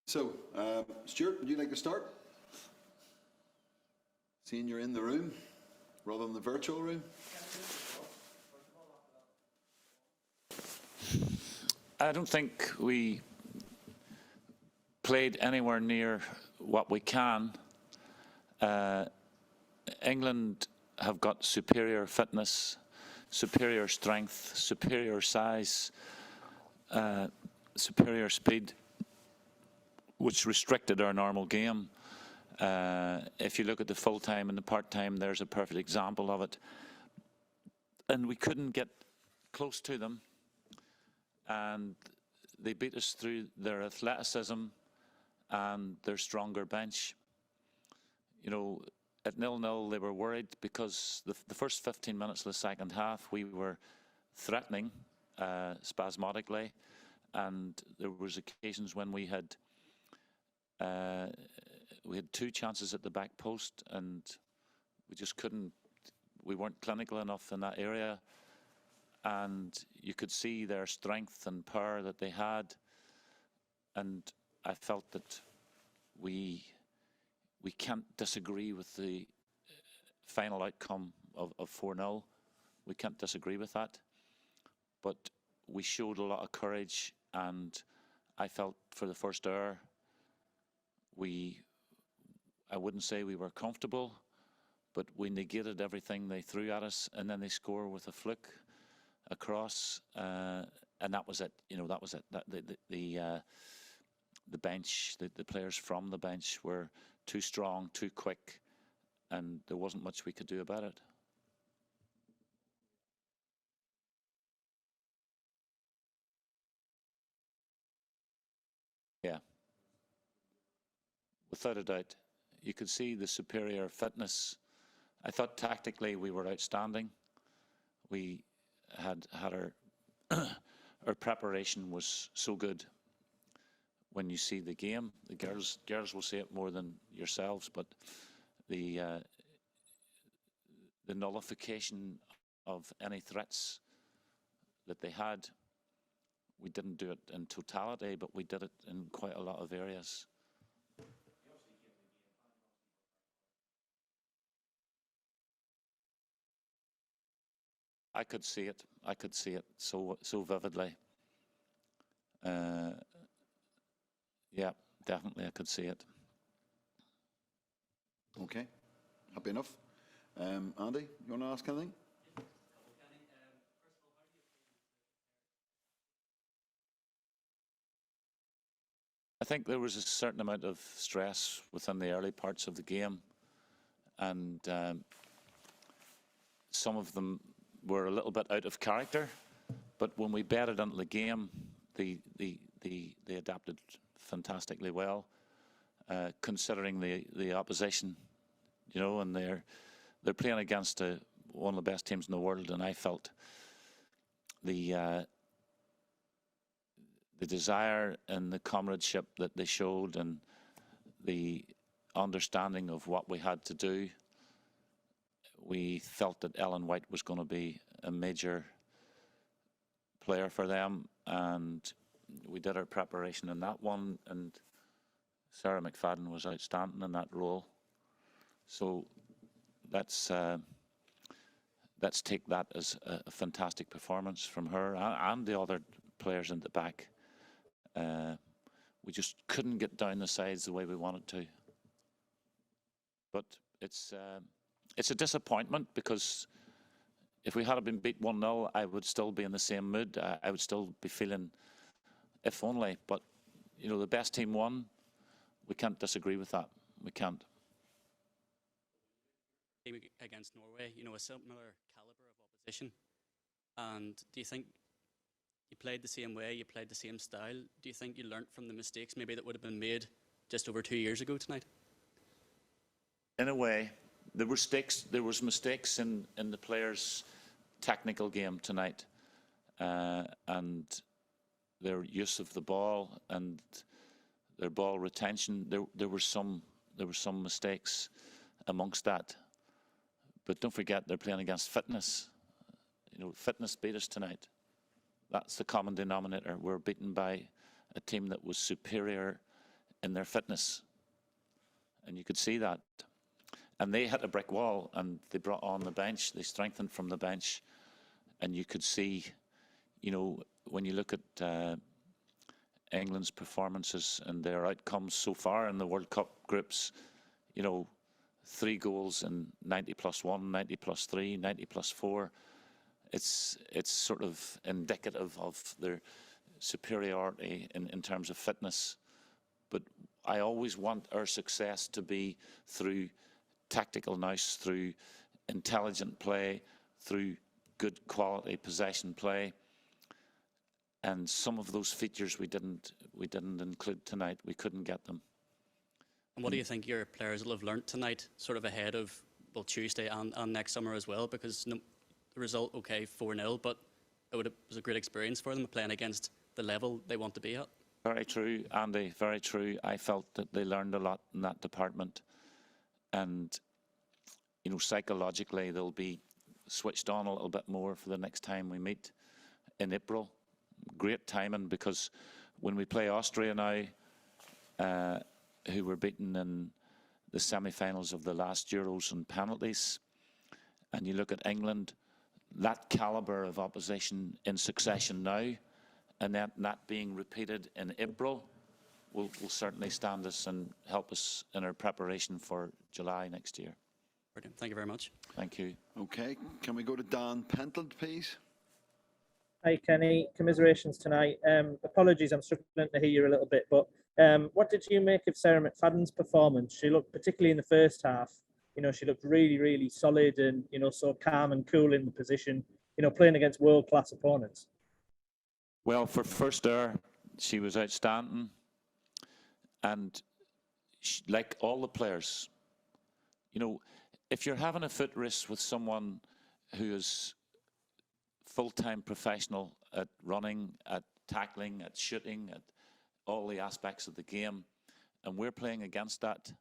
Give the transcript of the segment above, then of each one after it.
So, Stuart, would you like to start? Seeing you're in the room rather than the virtual room. I don't think we played anywhere near what we can. England have got superior fitness, superior strength, superior size, superior speed, which restricted our normal game. If you look at the full-time and the part-time, there's a perfect example of it. And we couldn't get close to them. And they beat us through their athleticism and their stronger bench. You know, at 0-0, they were worried because the first 15 minutes of the second half, we were threatening spasmodically. And there was occasions when we had two chances at the back post, and we just couldn't. We weren't clinical enough in that area, and you could see their strength and power that they had. And I felt that we can't disagree with the final outcome of 4-0. We can't disagree with that. But we showed a lot of courage, and I felt for the first hour, I wouldn't say we were comfortable, but we negated everything they threw at us, and then they score with a fluke across, and that was it. You know, that was it. The bench, the players from the bench were too strong, too quick, and there wasn't much we could do about it. Yeah. Without a doubt, you could see the superior fitness. I thought tactically we were outstanding. We had our preparation was so good. When you see the game, the girls will see it more than yourselves, but the nullification of any threats that they had, we didn't do it in totality, but we did it in quite a lot of areas. I could see it. I could see it so vividly. Yeah, definitely, I could see it. Okay, happy enough. Andy, you want to ask anything? I think there was a certain amount of stress within the early parts of the game, and some of them were a little bit out of character. But when we bedded into the game, they adapted fantastically well, considering the opposition, you know, and they're playing against one of the best teams in the world, and I felt the desire and the comradeship that they showed and the understanding of what we had to do. We felt that Ellen White was going to be a major player for them, and we did our preparation in that one, and Sarah McFadden was outstanding in that role. So let's take that as a fantastic performance from her and the other players in the back. We just couldn't get down the sides the way we wanted to. But it's a disappointment, because if we had been beat 1-0, I would still be in the same mood. I would still be feeling, if only. But, you know, the best team won. We can't disagree with that. We can't. Against Norway, you know, a similar calibre of opposition. And do you think you played the same way, you played the same style? Do you think you learnt from the mistakes maybe that would have been made just over 2 years ago tonight? In a way, there was mistakes in the players' technical game tonight, and their use of the ball and their ball retention. There were some mistakes amongst that, but don't forget they're playing against fitness. You know, fitness beat us tonight. That's the common denominator. We're beaten by a team that was superior in their fitness. And you could see that. And they hit a brick wall, and they brought on the bench. They strengthened from the bench. And you could see, you know, when you look at England's performances and their outcomes so far in the World Cup groups, you know, 3 goals in 90+1, 90+3, 90+4. It's sort of indicative of their superiority in terms of fitness. But I always want our success to be through tactical nous, through intelligent play, through good quality possession play. And some of those features we didn't include tonight. We couldn't get them. And what do you think your players will have learnt tonight, sort of ahead of, well, Tuesday and next summer as well? Because the result, okay, 4-0, but it was a great experience for them playing against the level they want to be at. Very true, Andy, very true. I felt that they learned a lot in that department. And, you know, psychologically, they'll be switched on a little bit more for the next time we meet in April. Great timing, because when we play Austria now, who were beaten in the semi-finals of the last Euros and penalties, and you look at England, that calibre of opposition in succession now, and that being repeated in April, will certainly stand us and help us in our preparation for July next year. Brilliant. Thank you very much. Thank you. Okay, can we go to Dan Pentland, please? Hi, Kenny. Commiserations tonight. Apologies, I'm struggling to hear you a little bit, but what did you make of Sarah McFadden's performance? She looked, particularly in the first half, you know, she looked really, really solid and, you know, so calm and cool in the position, you know, playing against world-class opponents. Well, for first hour, she was outstanding. And she, like all the players, you know, if you're having a foot race with someone who is full-time professional at running, at tackling, at shooting, at all the aspects of the game, and we're playing against that,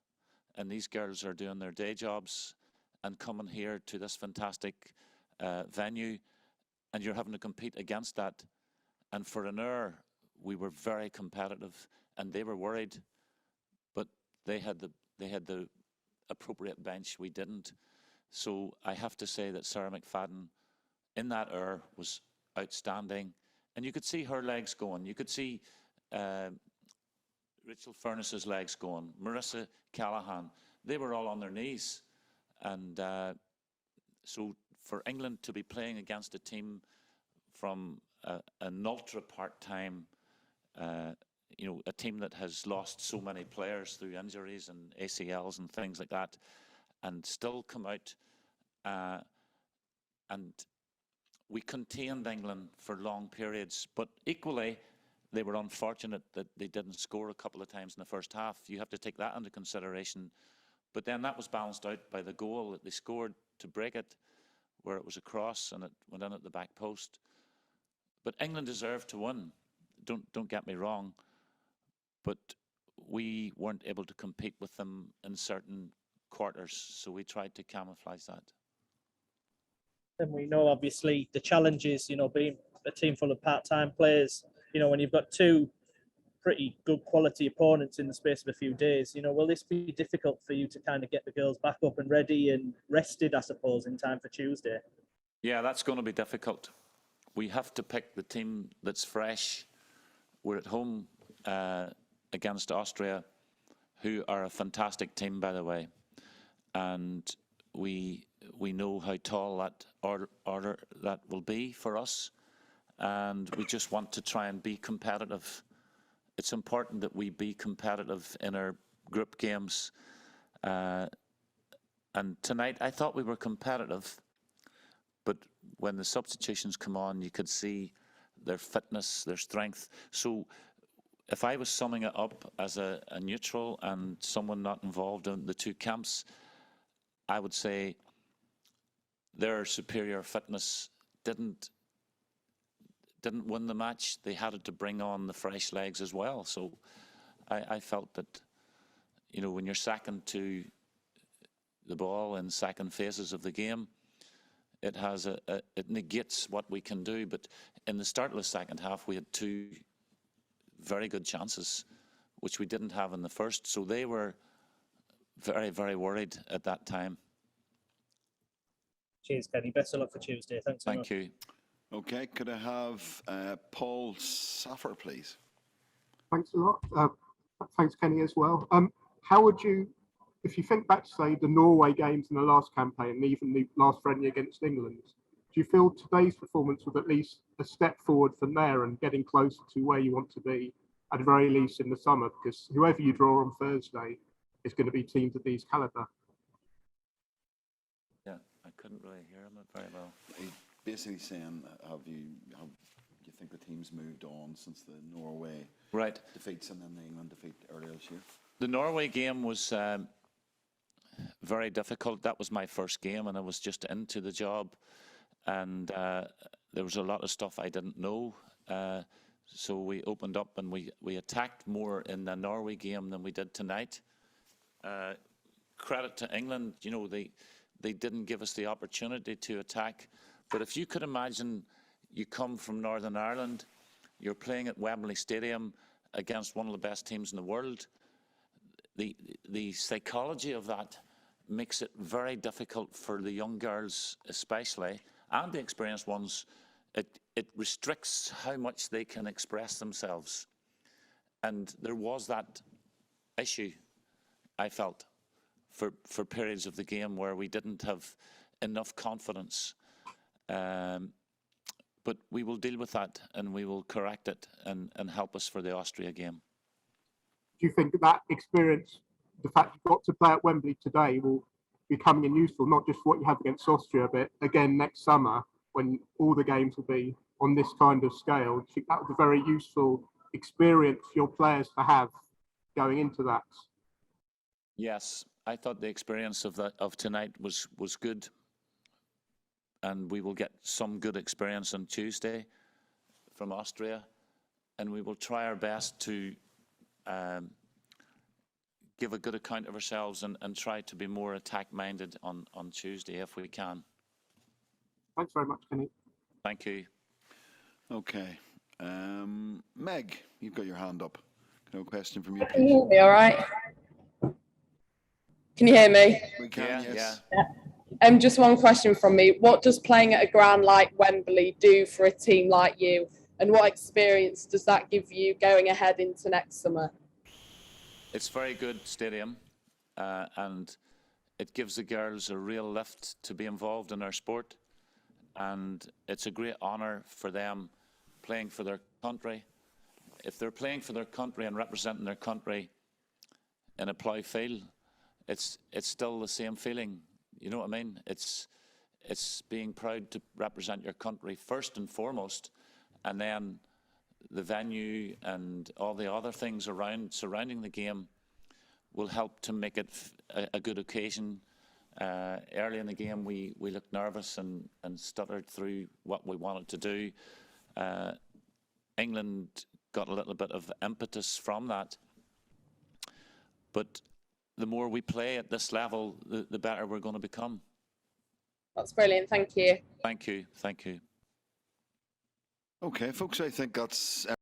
and these girls are doing their day jobs and coming here to this fantastic venue, and you're having to compete against that. And for an hour, we were very competitive, and they were worried, but they had the appropriate bench. We didn't. So I have to say that Sarah McFadden in that hour was outstanding, and you could see her legs going. You could see Rachel Furness's legs going. Marissa Callahan, they were all on their knees, and so for England to be playing against a team from an ultra part-time, you know, a team that has lost so many players through injuries and ACLs and things like that, and still come out and we contained England for long periods, but equally they were unfortunate that they didn't score a couple of times in the first half. You have to take that into consideration. But then that was balanced out by the goal that they scored to break it, where it was a cross and it went in at the back post. But England deserved to win. Don't get me wrong. But we weren't able to compete with them in certain quarters, so we tried to camouflage that. And we know, obviously, the challenges, you know, being a team full of part-time players, you know, when you've got two pretty good quality opponents in the space of a few days, you know, will this be difficult for you to kind of get the girls back up and ready and rested, I suppose, in time for Tuesday? Yeah, that's going to be difficult. We have to pick the team that's fresh. We're at home against Austria, who are a fantastic team, by the way. And we know how tall that order that will be for us. And we just want to try and be competitive. It's important that we be competitive in our group games. And tonight, I thought we were competitive. But when the substitutions come on, you could see their fitness, their strength. So if I was summing it up as a neutral and someone not involved in the two camps, I would say their superior fitness didn't win the match. They had to bring on the fresh legs as well. So I felt that, you know, when you're second to the ball in second phases of the game, it has it negates what we can do. But in the start of the second half, we had two very good chances which we didn't have in the first. So they were very, very worried at that time. Cheers, Kenny. Best of luck for Tuesday. Thanks so much. Thank you. Okay, could I have Paul Saffer, please? Thanks a lot. Thanks, Kenny, as well. How would you, if you think back to, say, the Norway games in the last campaign and even the last friendly against England, do you feel today's performance was at least a step forward from there and getting closer to where you want to be, at the very least in the summer? Because whoever you draw on Thursday is going to be teams of these calibre. Yeah, I couldn't really hear him very well. He's basically saying, have you think the team's moved on since the Norway defeats and then the England defeat earlier this year? The Norway game was very difficult. That was my first game, and I was just into the job, and there was a lot of stuff I didn't know. So we opened up and we attacked more in the Norway game than we did tonight. Credit to England, you know, they didn't give us the opportunity to attack. But if you could imagine, you come from Northern Ireland, you're playing at Wembley Stadium against one of the best teams in the world. The psychology of that makes it very difficult for the young girls especially, and the experienced ones. It restricts how much they can express themselves. And there was that issue, I felt, for periods of the game where we didn't have enough confidence. But we will deal with that, and we will correct it and help us for the Austria game. Do you think that experience, the fact you've got to play at Wembley today, will be coming in useful, not just for what you have against Austria, but again next summer when all the games will be on this kind of scale? Do you think that was a very useful experience for your players to have going into that? Yes, I thought the experience of tonight was good, and we will get some good experience on Tuesday from Austria, and we will try our best to give a good account of ourselves and try to be more attack-minded on Tuesday if we can. Thanks very much, Kenny. Thank you. Okay. Meg, you've got your hand up. No question from you, Can you please. hear me all right? Can you hear me? We can, yes. Yeah. Just one question from me. What does playing at a ground like Wembley do for a team like you? And what experience does that give you going ahead into next summer? It's a very good stadium, and it gives the girls a real lift to be involved in our sport. And it's a great honour for them playing for their country. If they're playing for their country and representing their country in a plough field, it's still the same feeling. You know what I mean? It's being proud to represent your country first and foremost, and then the venue and all the other things surrounding the game will help to make it a good occasion. Early in the game, we looked nervous and stuttered through what we wanted to do. England got a little bit of impetus from that. But the more we play at this level, the better we're going to become. That's brilliant. Thank you. Thank you. Thank you. Okay, folks, I think that's